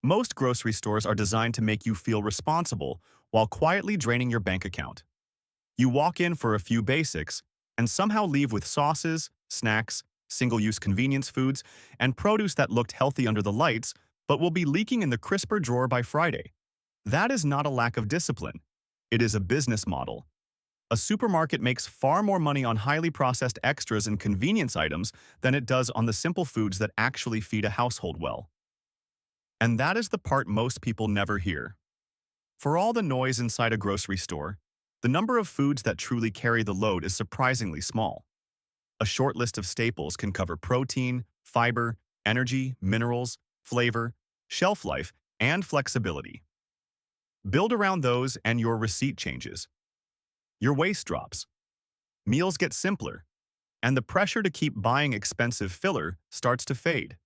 Most grocery stores are designed to make you feel responsible while quietly draining your bank account. You walk in for a few basics and somehow leave with sauces, snacks, single-use convenience foods, and produce that looked healthy under the lights but will be leaking in the crisper drawer by Friday. That is not a lack of discipline. It is a business model. A supermarket makes far more money on highly processed extras and convenience items than it does on the simple foods that actually feed a household well. And that is the part most people never hear. For all the noise inside a grocery store, the number of foods that truly carry the load is surprisingly small. A short list of staples can cover protein, fiber, energy, minerals, flavor, shelf life, and flexibility. Build around those and your receipt changes. Your waste drops. Meals get simpler, and the pressure to keep buying expensive filler starts to fade.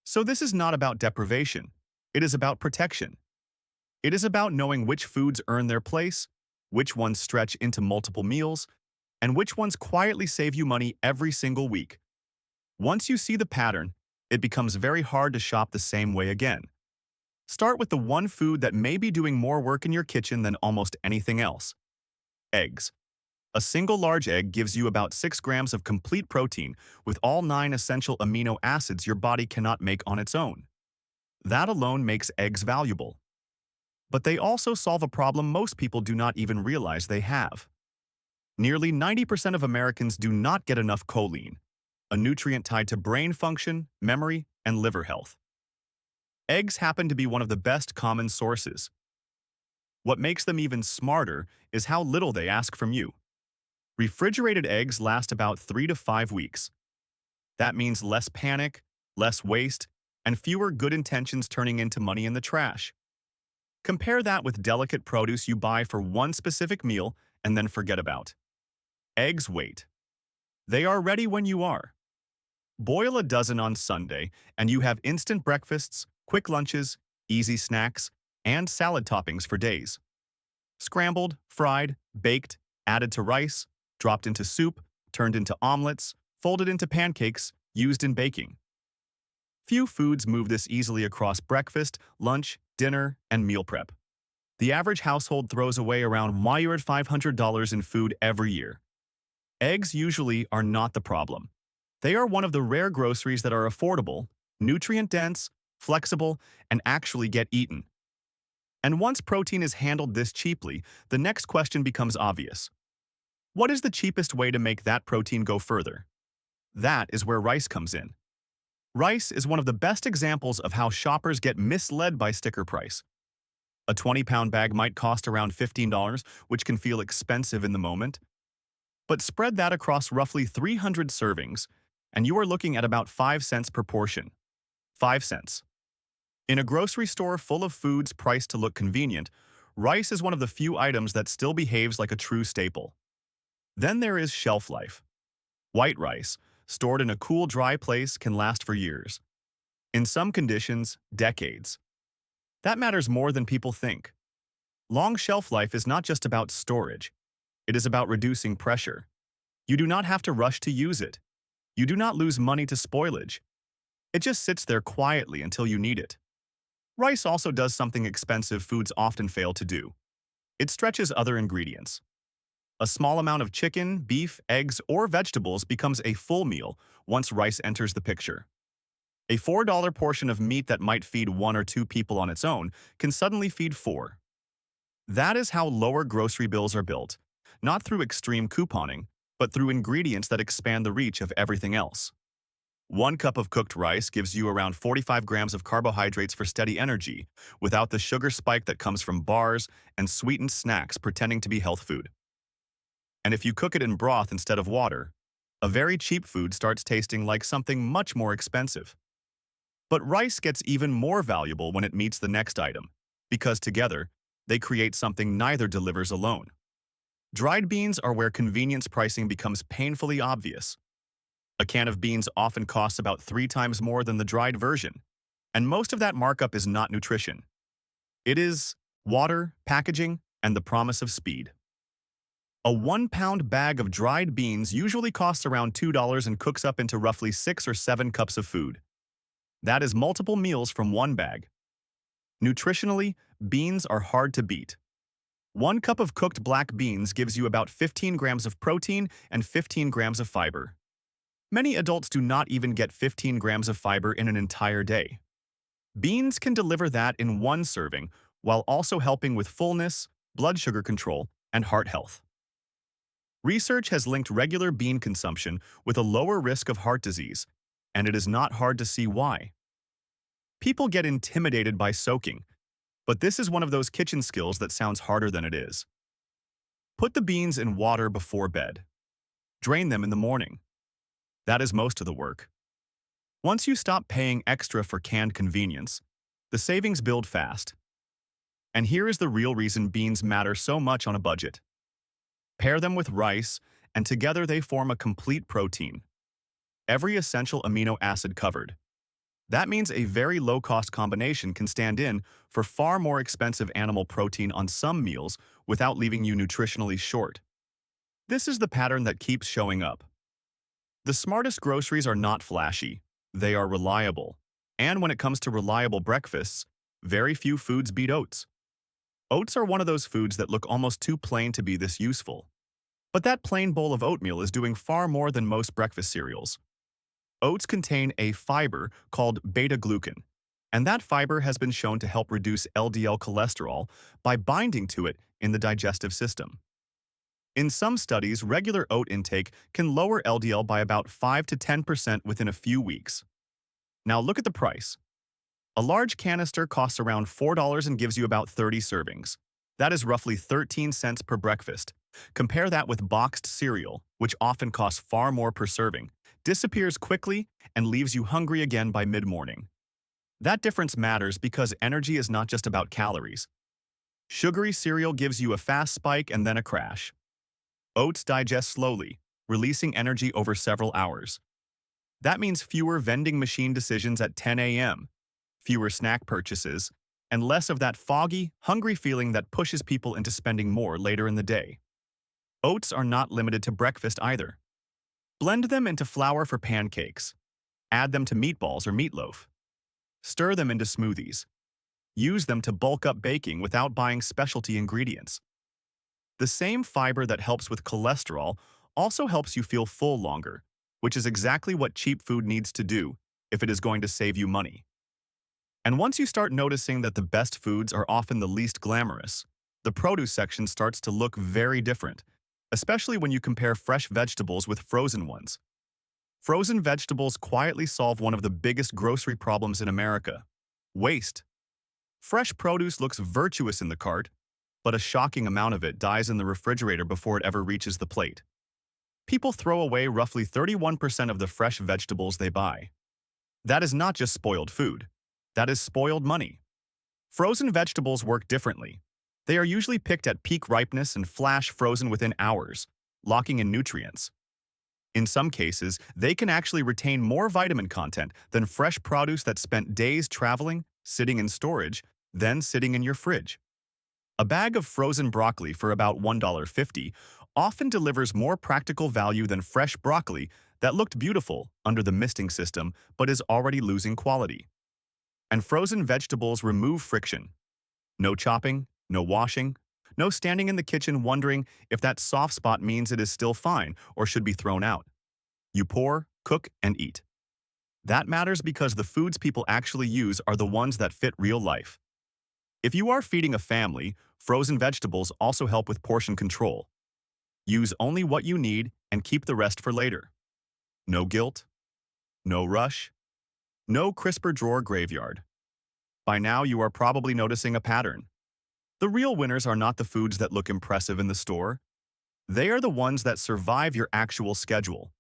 So this is not about deprivation. It is about protection. It is about knowing which foods earn their place, which ones stretch into multiple meals, and which ones quietly save you money every single week. Once you see the pattern, it becomes very hard to shop the same way again. Start with the one food that may be doing more work in your kitchen than almost anything else. Eggs. A single large egg gives you about 6 grams of complete protein with all 9 essential amino acids your body cannot make on its own. That alone makes eggs valuable. But they also solve a problem most people do not even realize they have. Nearly 90% of Americans do not get enough choline, a nutrient tied to brain function, memory, and liver health. Eggs happen to be one of the best common sources. What makes them even smarter is how little they ask from you. Refrigerated eggs last about 3 to 5 weeks. That means less panic, less waste, and fewer good intentions turning into money in the trash. Compare that with delicate produce you buy for one specific meal and then forget about. Eggs wait. They are ready when you are. Boil a dozen on Sunday, and you have instant breakfasts, quick lunches, easy snacks, and salad toppings for days. Scrambled, fried, baked, added to rice, dropped into soup, turned into omelets, folded into pancakes, used in baking. Few foods move this easily across breakfast, lunch, dinner, and meal prep. The average household throws away around $500 in food every year. Eggs usually are not the problem. They are one of the rare groceries that are affordable, nutrient-dense, flexible, and actually get eaten. And once protein is handled this cheaply, the next question becomes obvious. What is the cheapest way to make that protein go further? That is where rice comes in. Rice is one of the best examples of how shoppers get misled by sticker price. A 20-pound bag might cost around $15, which can feel expensive in the moment. But spread that across roughly 300 servings, and you are looking at about 5 cents per portion. 5 cents. In a grocery store full of foods priced to look convenient, rice is one of the few items that still behaves like a true staple. Then there is shelf life. White rice, stored in a cool, dry place, can last for years. In some conditions, decades. That matters more than people think. Long shelf life is not just about storage. It is about reducing pressure. You do not have to rush to use it. You do not lose money to spoilage. It just sits there quietly until you need it. Rice also does something expensive foods often fail to do. It stretches other ingredients. A small amount of chicken, beef, eggs, or vegetables becomes a full meal once rice enters the picture. A $4 portion of meat that might feed 1 or 2 people on its own can suddenly feed 4. That is how lower grocery bills are built, not through extreme couponing, but through ingredients that expand the reach of everything else. 1 cup of cooked rice gives you around 45 grams of carbohydrates for steady energy, without the sugar spike that comes from bars and sweetened snacks pretending to be health food. And if you cook it in broth instead of water, a very cheap food starts tasting like something much more expensive. But rice gets even more valuable when it meets the next item, because together, they create something neither delivers alone. Dried beans are where convenience pricing becomes painfully obvious. A can of beans often costs about 3 times more than the dried version, and most of that markup is not nutrition. It is water, packaging, and the promise of speed. A 1-pound bag of dried beans usually costs around $2 and cooks up into roughly 6 or 7 cups of food. That is multiple meals from one bag. Nutritionally, beans are hard to beat. 1 cup of cooked black beans gives you about 15 grams of protein and 15 grams of fiber. Many adults do not even get 15 grams of fiber in an entire day. Beans can deliver that in one serving, while also helping with fullness, blood sugar control, and heart health. Research has linked regular bean consumption with a lower risk of heart disease, and it is not hard to see why. People get intimidated by soaking, but this is one of those kitchen skills that sounds harder than it is. Put the beans in water before bed. Drain them in the morning. That is most of the work. Once you stop paying extra for canned convenience, the savings build fast. And here is the real reason beans matter so much on a budget. Pair them with rice, and together they form a complete protein. Every essential amino acid covered. That means a very low-cost combination can stand in for far more expensive animal protein on some meals without leaving you nutritionally short. This is the pattern that keeps showing up. The smartest groceries are not flashy. They are reliable. And when it comes to reliable breakfasts, very few foods beat oats. Oats are one of those foods that look almost too plain to be this useful. But that plain bowl of oatmeal is doing far more than most breakfast cereals. Oats contain a fiber called beta-glucan, and that fiber has been shown to help reduce LDL cholesterol by binding to it in the digestive system. In some studies, regular oat intake can lower LDL by about 5 to 10% within a few weeks. Now look at the price. A large canister costs around $4 and gives you about 30 servings. That is roughly 13 cents per breakfast. Compare that with boxed cereal, which often costs far more per serving, disappears quickly, and leaves you hungry again by mid-morning. That difference matters because energy is not just about calories. Sugary cereal gives you a fast spike and then a crash. Oats digest slowly, releasing energy over several hours. That means fewer vending machine decisions at 10 a.m., fewer snack purchases, and less of that foggy, hungry feeling that pushes people into spending more later in the day. Oats are not limited to breakfast either. Blend them into flour for pancakes. Add them to meatballs or meatloaf. Stir them into smoothies. Use them to bulk up baking without buying specialty ingredients. The same fiber that helps with cholesterol also helps you feel full longer, which is exactly what cheap food needs to do if it is going to save you money. And once you start noticing that the best foods are often the least glamorous, the produce section starts to look very different, especially when you compare fresh vegetables with frozen ones. Frozen vegetables quietly solve one of the biggest grocery problems in America: waste. Fresh produce looks virtuous in the cart, but a shocking amount of it dies in the refrigerator before it ever reaches the plate. People throw away roughly 31% of the fresh vegetables they buy. That is not just spoiled food. That is spoiled money. Frozen vegetables work differently. They are usually picked at peak ripeness and flash frozen within hours, locking in nutrients. In some cases, they can actually retain more vitamin content than fresh produce that spent days traveling, sitting in storage, then sitting in your fridge. A bag of frozen broccoli for about $1.50 often delivers more practical value than fresh broccoli that looked beautiful under the misting system but is already losing quality. And frozen vegetables remove friction. No chopping, no washing, no standing in the kitchen wondering if that soft spot means it is still fine or should be thrown out. You pour, cook, and eat. That matters because the foods people actually use are the ones that fit real life. If you are feeding a family, frozen vegetables also help with portion control. Use only what you need and keep the rest for later. No guilt, no rush, no crisper drawer graveyard. By now, you are probably noticing a pattern. The real winners are not the foods that look impressive in the store. They are the ones that survive your actual schedule.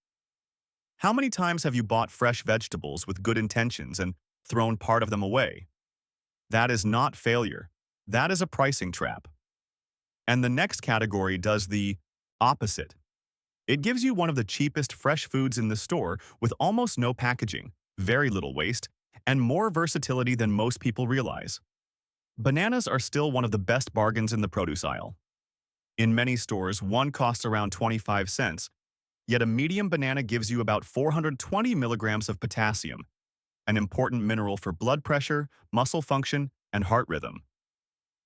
How many times have you bought fresh vegetables with good intentions and thrown part of them away? That is not failure. That is a pricing trap. And the next category does the opposite. It gives you one of the cheapest fresh foods in the store with almost no packaging, very little waste, and more versatility than most people realize. Bananas are still one of the best bargains in the produce aisle. In many stores, one costs around 25 cents, yet a medium banana gives you about 420 milligrams of potassium, an important mineral for blood pressure, muscle function, and heart rhythm.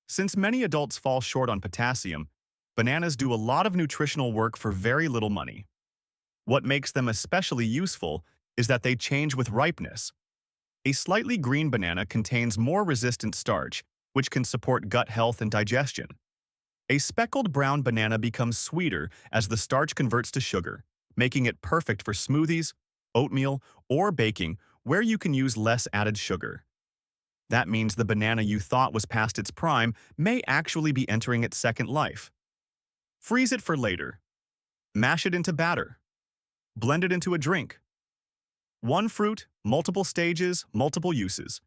Since many adults fall short on potassium, bananas do a lot of nutritional work for very little money. What makes them especially useful is that they change with ripeness. A slightly green banana contains more resistant starch, which can support gut health and digestion. A speckled brown banana becomes sweeter as the starch converts to sugar, making it perfect for smoothies, oatmeal, or baking, where you can use less added sugar. That means the banana you thought was past its prime may actually be entering its second life. Freeze it for later. Mash it into batter. Blend it into a drink. One fruit, multiple stages, multiple uses.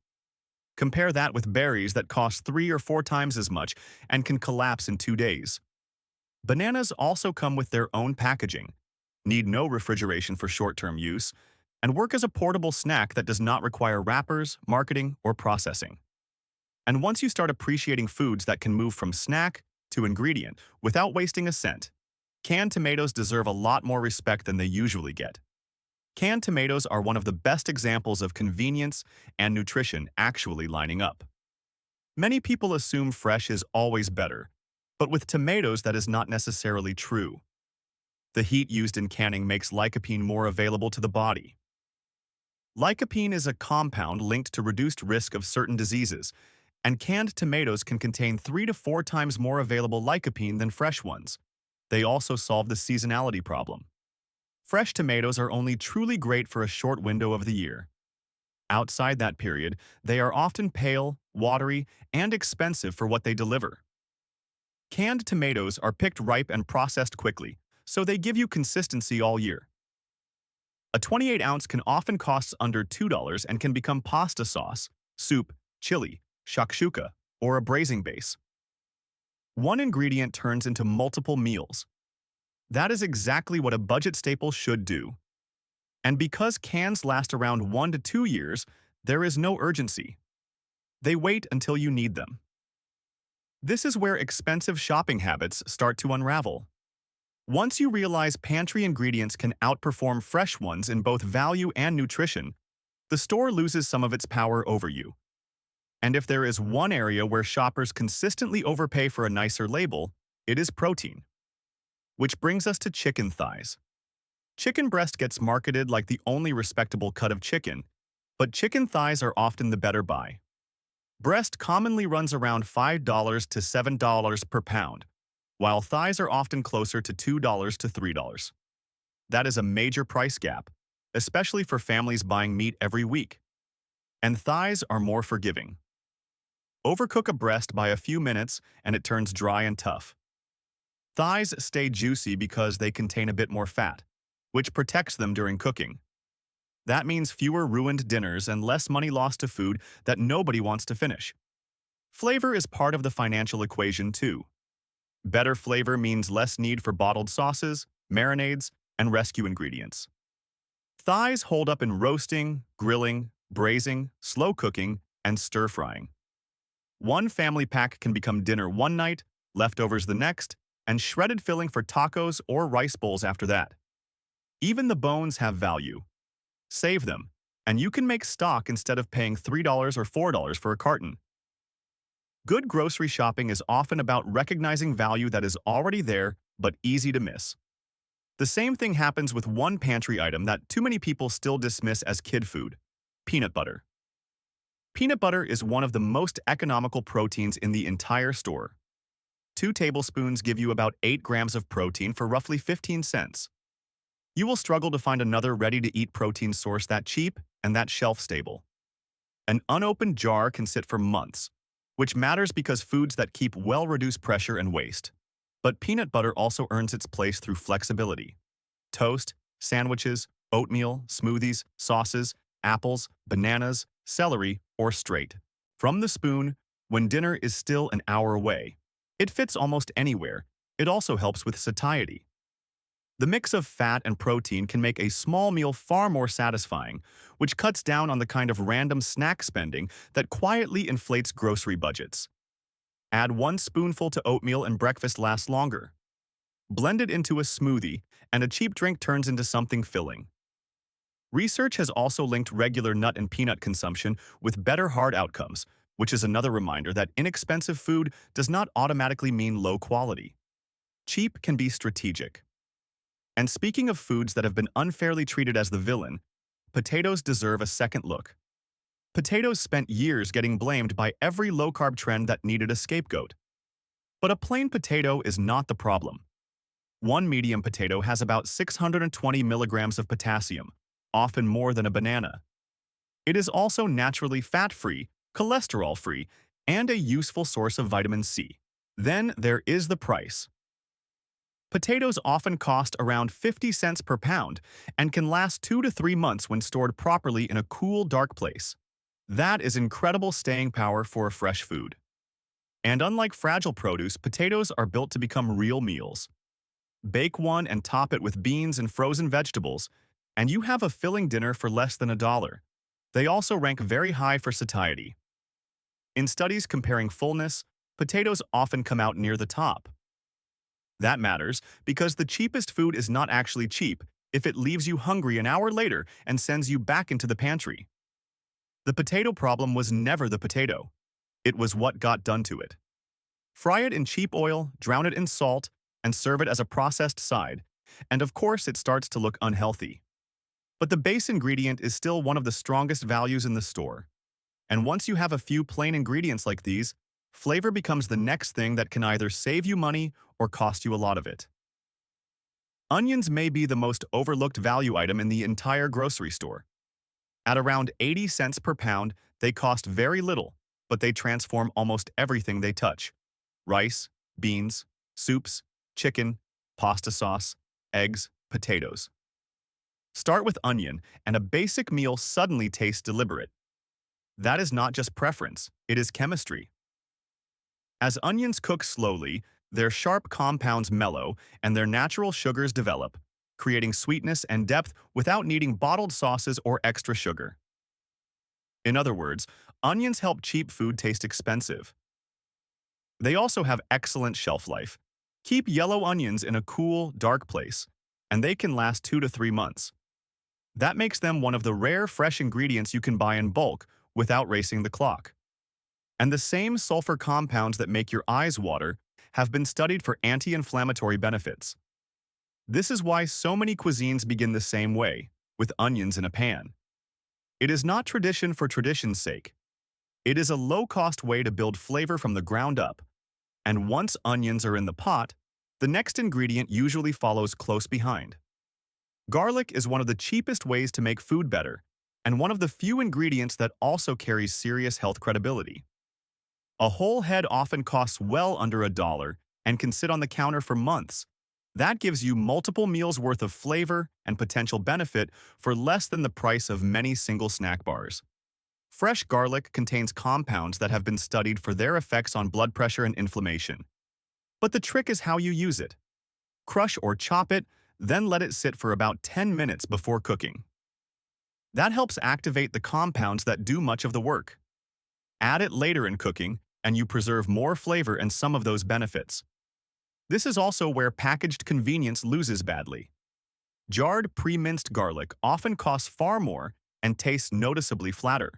Compare that with berries that cost 3 or 4 times as much and can collapse in 2 days. Bananas also come with their own packaging, need no refrigeration for short-term use, and work as a portable snack that does not require wrappers, marketing, or processing. And once you start appreciating foods that can move from snack to ingredient without wasting a cent, canned tomatoes deserve a lot more respect than they usually get. Canned tomatoes are one of the best examples of convenience and nutrition actually lining up. Many people assume fresh is always better, but with tomatoes that is not necessarily true. The heat used in canning makes lycopene more available to the body. Lycopene is a compound linked to reduced risk of certain diseases, and canned tomatoes can contain 3 to 4 times more available lycopene than fresh ones. They also solve the seasonality problem. Fresh tomatoes are only truly great for a short window of the year. Outside that period, they are often pale, watery, and expensive for what they deliver. Canned tomatoes are picked ripe and processed quickly, so they give you consistency all year. A 28-ounce can often cost under $2 and can become pasta sauce, soup, chili, shakshuka, or a braising base. One ingredient turns into multiple meals. That is exactly what a budget staple should do. And because cans last around 1 to 2 years, there is no urgency. They wait until you need them. This is where expensive shopping habits start to unravel. Once you realize pantry ingredients can outperform fresh ones in both value and nutrition, the store loses some of its power over you. And if there is one area where shoppers consistently overpay for a nicer label, it is protein. Which brings us to chicken thighs. Chicken breast gets marketed like the only respectable cut of chicken, but chicken thighs are often the better buy. Breast commonly runs around $5 to $7 per pound, while thighs are often closer to $2 to $3. That is a major price gap, especially for families buying meat every week. And thighs are more forgiving. Overcook a breast by a few minutes and it turns dry and tough. Thighs stay juicy because they contain a bit more fat, which protects them during cooking. That means fewer ruined dinners and less money lost to food that nobody wants to finish. Flavor is part of the financial equation too. Better flavor means less need for bottled sauces, marinades, and rescue ingredients. Thighs hold up in roasting, grilling, braising, slow cooking, and stir-frying. One family pack can become dinner one night, leftovers the next, and shredded filling for tacos or rice bowls after that. Even the bones have value. Save them, and you can make stock instead of paying $3 or $4 for a carton. Good grocery shopping is often about recognizing value that is already there but easy to miss. The same thing happens with one pantry item that too many people still dismiss as kid food: peanut butter. Peanut butter is one of the most economical proteins in the entire store. 2 tablespoons give you about 8 grams of protein for roughly 15 cents. You will struggle to find another ready-to-eat protein source that cheap and that shelf-stable. An unopened jar can sit for months, which matters because foods that keep well reduce pressure and waste. But peanut butter also earns its place through flexibility. Toast, sandwiches, oatmeal, smoothies, sauces, apples, bananas, celery, or straight from the spoon when dinner is still an hour away. It fits almost anywhere. It also helps with satiety. The mix of fat and protein can make a small meal far more satisfying, which cuts down on the kind of random snack spending that quietly inflates grocery budgets. Add 1 spoonful to oatmeal and breakfast lasts longer. Blend it into a smoothie, and a cheap drink turns into something filling. Research has also linked regular nut and peanut consumption with better heart outcomes, which is another reminder that inexpensive food does not automatically mean low quality. Cheap can be strategic. And speaking of foods that have been unfairly treated as the villain, potatoes deserve a second look. Potatoes spent years getting blamed by every low-carb trend that needed a scapegoat. But a plain potato is not the problem. One medium potato has about 620 milligrams of potassium, often more than a banana. It is also naturally fat-free, cholesterol-free, and a useful source of vitamin C. Then there is the price. Potatoes often cost around 50 cents per pound and can last 2 to 3 months when stored properly in a cool, dark place. That is incredible staying power for a fresh food. And unlike fragile produce, potatoes are built to become real meals. Bake one and top it with beans and frozen vegetables, and you have a filling dinner for less than $1. They also rank very high for satiety. In studies comparing fullness, potatoes often come out near the top. That matters because the cheapest food is not actually cheap if it leaves you hungry an hour later and sends you back into the pantry. The potato problem was never the potato. It was what got done to it. Fry it in cheap oil, drown it in salt, and serve it as a processed side, and of course it starts to look unhealthy. But the base ingredient is still one of the strongest values in the store. And once you have a few plain ingredients like these, flavor becomes the next thing that can either save you money or cost you a lot of it. Onions may be the most overlooked value item in the entire grocery store. At around 80 cents per pound, they cost very little, but they transform almost everything they touch. Rice, beans, soups, chicken, pasta sauce, eggs, potatoes. Start with onion, and a basic meal suddenly tastes deliberate. That is not just preference, it is chemistry. As onions cook slowly, their sharp compounds mellow and their natural sugars develop, creating sweetness and depth without needing bottled sauces or extra sugar. In other words, onions help cheap food taste expensive. They also have excellent shelf life. Keep yellow onions in a cool, dark place, and they can last 2 to 3 months. That makes them one of the rare fresh ingredients you can buy in bulk without racing the clock. And the same sulfur compounds that make your eyes water have been studied for anti-inflammatory benefits. This is why so many cuisines begin the same way, with onions in a pan. It is not tradition for tradition's sake. It is a low-cost way to build flavor from the ground up. And once onions are in the pot, the next ingredient usually follows close behind. Garlic is one of the cheapest ways to make food better, and one of the few ingredients that also carries serious health credibility. A whole head often costs well under $1 and can sit on the counter for months. That gives you multiple meals worth of flavor and potential benefit for less than the price of many single snack bars. Fresh garlic contains compounds that have been studied for their effects on blood pressure and inflammation. But the trick is how you use it. Crush or chop it, then let it sit for about 10 minutes before cooking. That helps activate the compounds that do much of the work. Add it later in cooking, and you preserve more flavor and some of those benefits. This is also where packaged convenience loses badly. Jarred pre-minced garlic often costs far more and tastes noticeably flatter.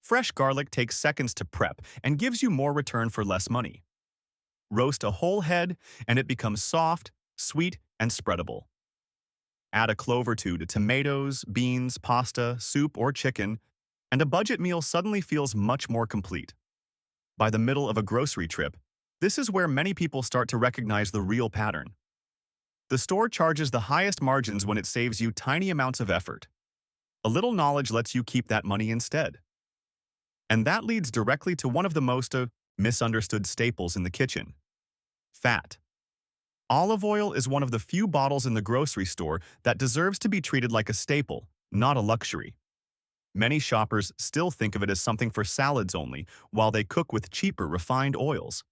Fresh garlic takes seconds to prep and gives you more return for less money. Roast a whole head, and it becomes soft, sweet, and spreadable. Add a clove or two to tomatoes, beans, pasta, soup, or chicken, and a budget meal suddenly feels much more complete. By the middle of a grocery trip, this is where many people start to recognize the real pattern. The store charges the highest margins when it saves you tiny amounts of effort. A little knowledge lets you keep that money instead. And that leads directly to one of the most misunderstood staples in the kitchen: fat. Olive oil is one of the few bottles in the grocery store that deserves to be treated like a staple, not a luxury. Many shoppers still think of it as something for salads only, while they cook with cheaper, refined oils.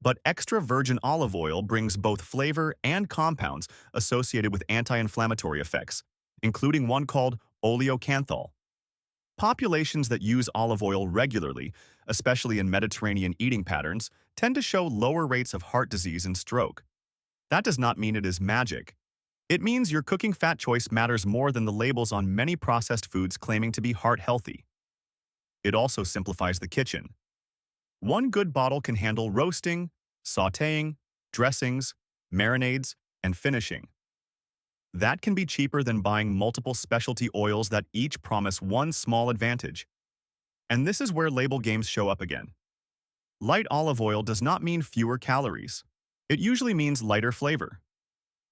But extra virgin olive oil brings both flavor and compounds associated with anti-inflammatory effects, including one called oleocanthal. Populations that use olive oil regularly, especially in Mediterranean eating patterns, tend to show lower rates of heart disease and stroke. That does not mean it is magic. It means your cooking fat choice matters more than the labels on many processed foods claiming to be heart healthy. It also simplifies the kitchen. One good bottle can handle roasting, sautéing, dressings, marinades, and finishing. That can be cheaper than buying multiple specialty oils that each promise one small advantage. And this is where label games show up again. Light olive oil does not mean fewer calories. It usually means lighter flavor.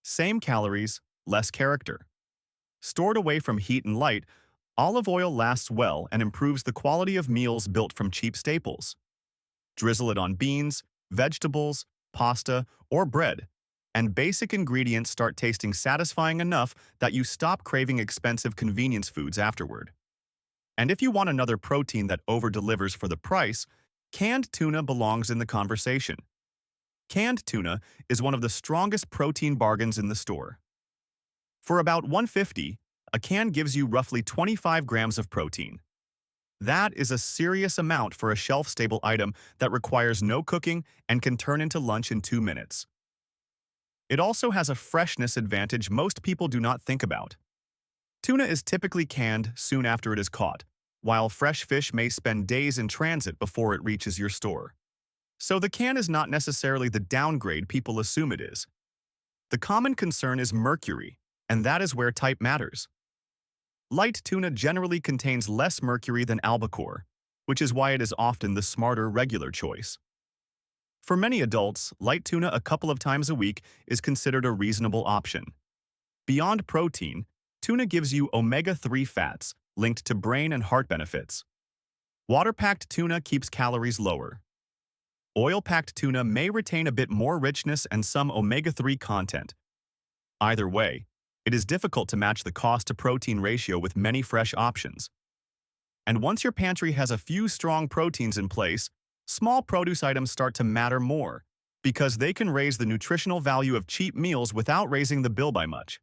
Same calories, less character. Stored away from heat and light, olive oil lasts well and improves the quality of meals built from cheap staples. Drizzle it on beans, vegetables, pasta, or bread, and basic ingredients start tasting satisfying enough that you stop craving expensive convenience foods afterward. And if you want another protein that over-delivers for the price, canned tuna belongs in the conversation. Canned tuna is one of the strongest protein bargains in the store. For about $1.50, a can gives you roughly 25 grams of protein. That is a serious amount for a shelf-stable item that requires no cooking and can turn into lunch in 2 minutes. It also has a freshness advantage most people do not think about. Tuna is typically canned soon after it is caught, while fresh fish may spend days in transit before it reaches your store. So the can is not necessarily the downgrade people assume it is. The common concern is mercury, and that is where type matters. Light tuna generally contains less mercury than albacore, which is why it is often the smarter regular choice. For many adults, light tuna a couple of times a week is considered a reasonable option. Beyond protein, tuna gives you omega-3 fats linked to brain and heart benefits. Water-packed tuna keeps calories lower. Oil-packed tuna may retain a bit more richness and some omega-3 content. Either way, it is difficult to match the cost-to-protein ratio with many fresh options. And once your pantry has a few strong proteins in place, small produce items start to matter more because they can raise the nutritional value of cheap meals without raising the bill by much.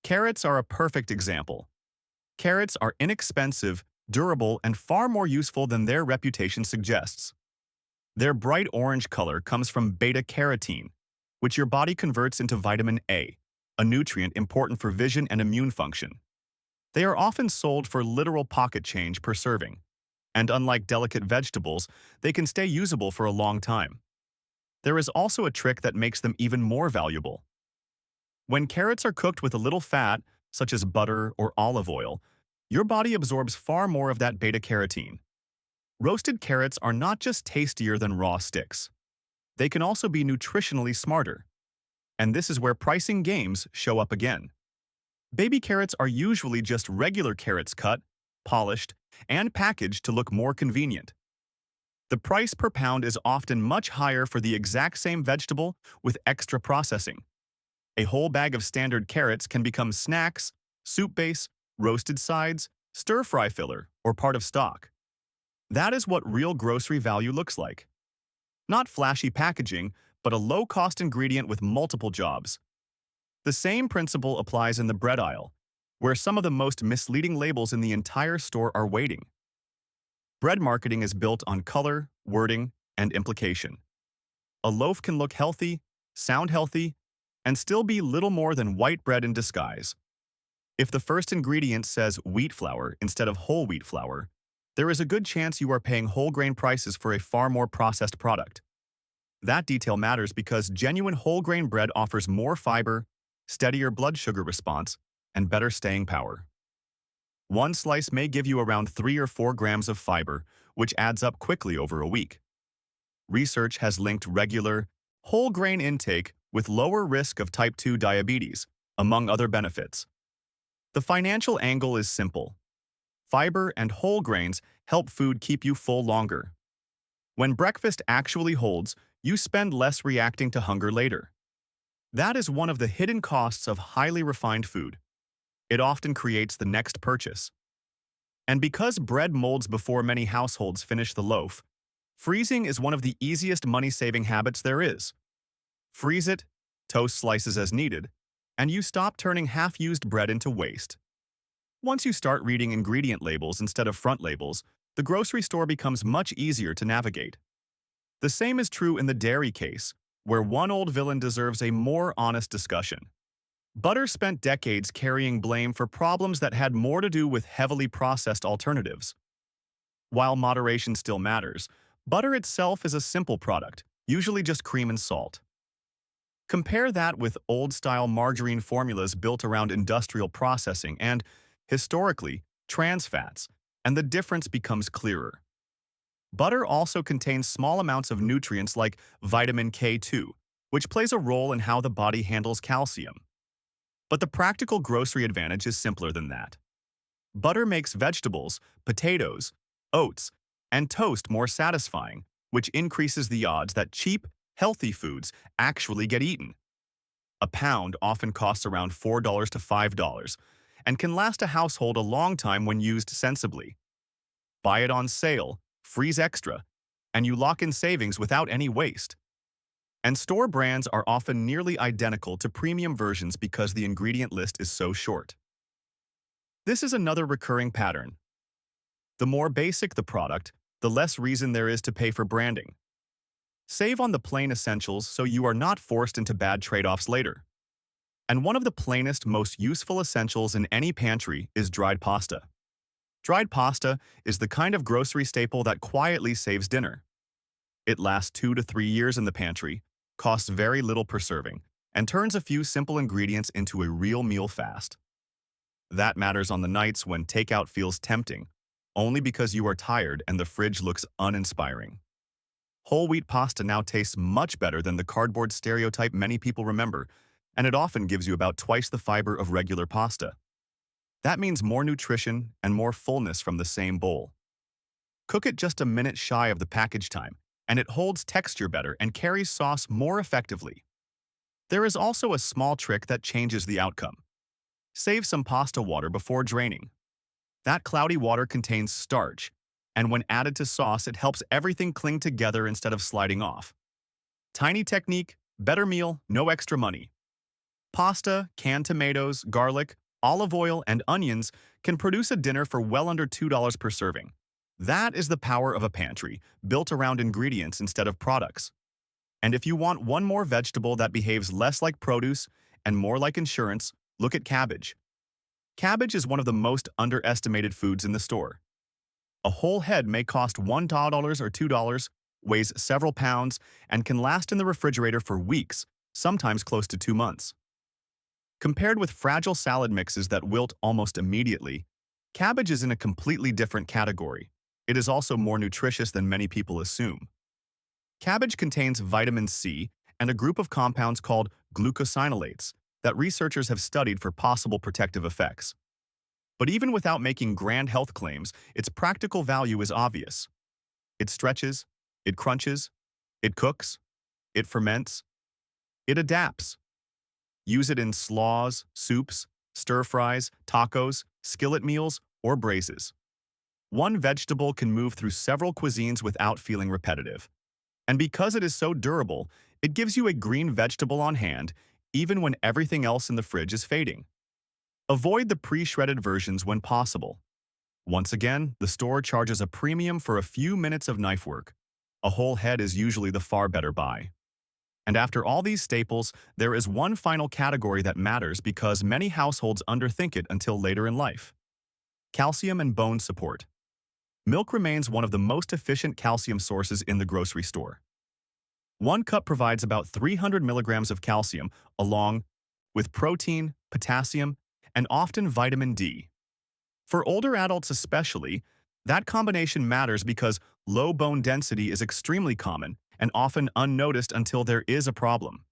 Carrots are a perfect example. Carrots are inexpensive, durable, and far more useful than their reputation suggests. Their bright orange color comes from beta-carotene, which your body converts into vitamin A, a nutrient important for vision and immune function. They are often sold for literal pocket change per serving, and unlike delicate vegetables, they can stay usable for a long time. There is also a trick that makes them even more valuable. When carrots are cooked with a little fat, such as butter or olive oil, your body absorbs far more of that beta-carotene. Roasted carrots are not just tastier than raw sticks. They can also be nutritionally smarter. And this is where pricing games show up again. Baby carrots are usually just regular carrots cut, polished, and packaged to look more convenient. The price per pound is often much higher for the exact same vegetable with extra processing. A whole bag of standard carrots can become snacks, soup base, roasted sides, stir-fry filler, or part of stock. That is what real grocery value looks like. Not flashy packaging, but a low-cost ingredient with multiple jobs. The same principle applies in the bread aisle, where some of the most misleading labels in the entire store are waiting. Bread marketing is built on color, wording, and implication. A loaf can look healthy, sound healthy, and still be little more than white bread in disguise. If the first ingredient says wheat flour instead of whole wheat flour, there is a good chance you are paying whole grain prices for a far more processed product. That detail matters because genuine whole grain bread offers more fiber, steadier blood sugar response, and better staying power. One slice may give you around 3 or 4 grams of fiber, which adds up quickly over a week. Research has linked regular, whole grain intake with lower risk of type 2 diabetes, among other benefits. The financial angle is simple. Fiber and whole grains help food keep you full longer. When breakfast actually holds, you spend less reacting to hunger later. That is one of the hidden costs of highly refined food. It often creates the next purchase. And because bread molds before many households finish the loaf, freezing is one of the easiest money-saving habits there is. Freeze it, toast slices as needed, and you stop turning half-used bread into waste. Once you start reading ingredient labels instead of front labels, the grocery store becomes much easier to navigate. The same is true in the dairy case, where one old villain deserves a more honest discussion. Butter spent decades carrying blame for problems that had more to do with heavily processed alternatives. While moderation still matters, butter itself is a simple product, usually just cream and salt. Compare that with old-style margarine formulas built around industrial processing and, historically, trans fats, and the difference becomes clearer. Butter also contains small amounts of nutrients like vitamin K2, which plays a role in how the body handles calcium. But the practical grocery advantage is simpler than that. Butter makes vegetables, potatoes, oats, and toast more satisfying, which increases the odds that cheap, healthy foods actually get eaten. A pound often costs around $4 to $5 and can last a household a long time when used sensibly. Buy it on sale, freeze extra, and you lock in savings without any waste. And store brands are often nearly identical to premium versions because the ingredient list is so short. This is another recurring pattern. The more basic the product, the less reason there is to pay for branding. Save on the plain essentials so you are not forced into bad trade-offs later. And one of the plainest, most useful essentials in any pantry is dried pasta. Dried pasta is the kind of grocery staple that quietly saves dinner. It lasts 2 to 3 years in the pantry, costs very little per serving, and turns a few simple ingredients into a real meal fast. That matters on the nights when takeout feels tempting, only because you are tired and the fridge looks uninspiring. Whole wheat pasta now tastes much better than the cardboard stereotype many people remember, and it often gives you about twice the fiber of regular pasta. That means more nutrition and more fullness from the same bowl. Cook it just a minute shy of the package time, and it holds texture better and carries sauce more effectively. There is also a small trick that changes the outcome. Save some pasta water before draining. That cloudy water contains starch, and when added to sauce, it helps everything cling together instead of sliding off. Tiny technique, better meal, no extra money. Pasta, canned tomatoes, garlic, olive oil, and onions can produce a dinner for well under $2 per serving. That is the power of a pantry, built around ingredients instead of products. And if you want one more vegetable that behaves less like produce and more like insurance, look at cabbage. Cabbage is one of the most underestimated foods in the store. A whole head may cost $1 or $2, weighs several pounds, and can last in the refrigerator for weeks, sometimes close to 2 months. Compared with fragile salad mixes that wilt almost immediately, cabbage is in a completely different category. It is also more nutritious than many people assume. Cabbage contains vitamin C and a group of compounds called glucosinolates that researchers have studied for possible protective effects. But even without making grand health claims, its practical value is obvious. It stretches, it crunches, it cooks, it ferments, it adapts. Use it in slaws, soups, stir-fries, tacos, skillet meals, or braises. One vegetable can move through several cuisines without feeling repetitive. And because it is so durable, it gives you a green vegetable on hand, even when everything else in the fridge is fading. Avoid the pre-shredded versions when possible. Once again, the store charges a premium for a few minutes of knife work. A whole head is usually the far better buy. And after all these staples, there is one final category that matters because many households underthink it until later in life. Calcium and bone support. Milk remains one of the most efficient calcium sources in the grocery store. 1 cup provides about 300 milligrams of calcium, along with protein, potassium, and often vitamin D. For older adults especially, that combination matters because low bone density is extremely common and often unnoticed until there is a problem.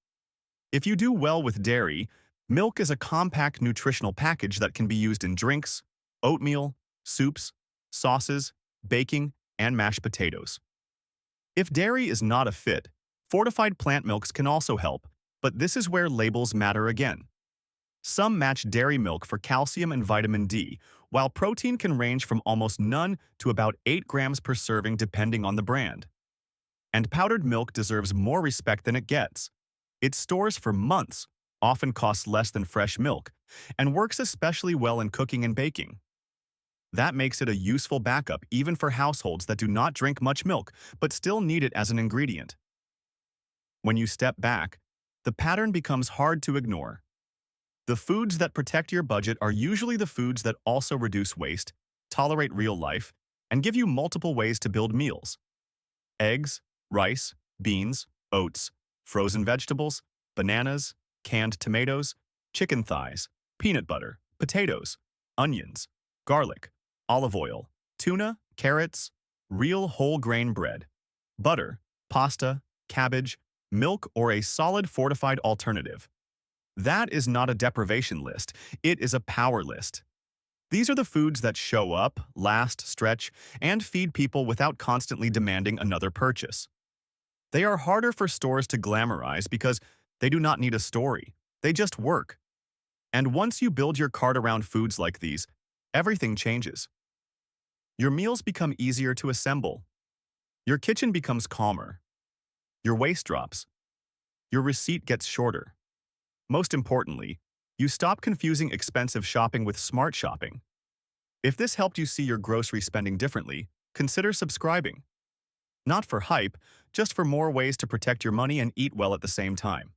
If you do well with dairy, milk is a compact nutritional package that can be used in drinks, oatmeal, soups, sauces, baking, and mashed potatoes. If dairy is not a fit, fortified plant milks can also help, but this is where labels matter again. Some match dairy milk for calcium and vitamin D, while protein can range from almost none to about 8 grams per serving depending on the brand. And powdered milk deserves more respect than it gets. It stores for months, often costs less than fresh milk, and works especially well in cooking and baking. That makes it a useful backup even for households that do not drink much milk but still need it as an ingredient. When you step back, the pattern becomes hard to ignore. The foods that protect your budget are usually the foods that also reduce waste, tolerate real life, and give you multiple ways to build meals: eggs, rice, beans, oats, frozen vegetables, bananas, canned tomatoes, chicken thighs, peanut butter, potatoes, onions, garlic, olive oil, tuna, carrots, real whole grain bread, butter, pasta, cabbage, milk, or a solid fortified alternative. That is not a deprivation list, it is a power list. These are the foods that show up, last, stretch, and feed people without constantly demanding another purchase. They are harder for stores to glamorize because they do not need a story. They just work. And once you build your cart around foods like these, everything changes. Your meals become easier to assemble. Your kitchen becomes calmer. Your waste drops. Your receipt gets shorter. Most importantly, you stop confusing expensive shopping with smart shopping. If this helped you see your grocery spending differently, consider subscribing. Not for hype, just for more ways to protect your money and eat well at the same time.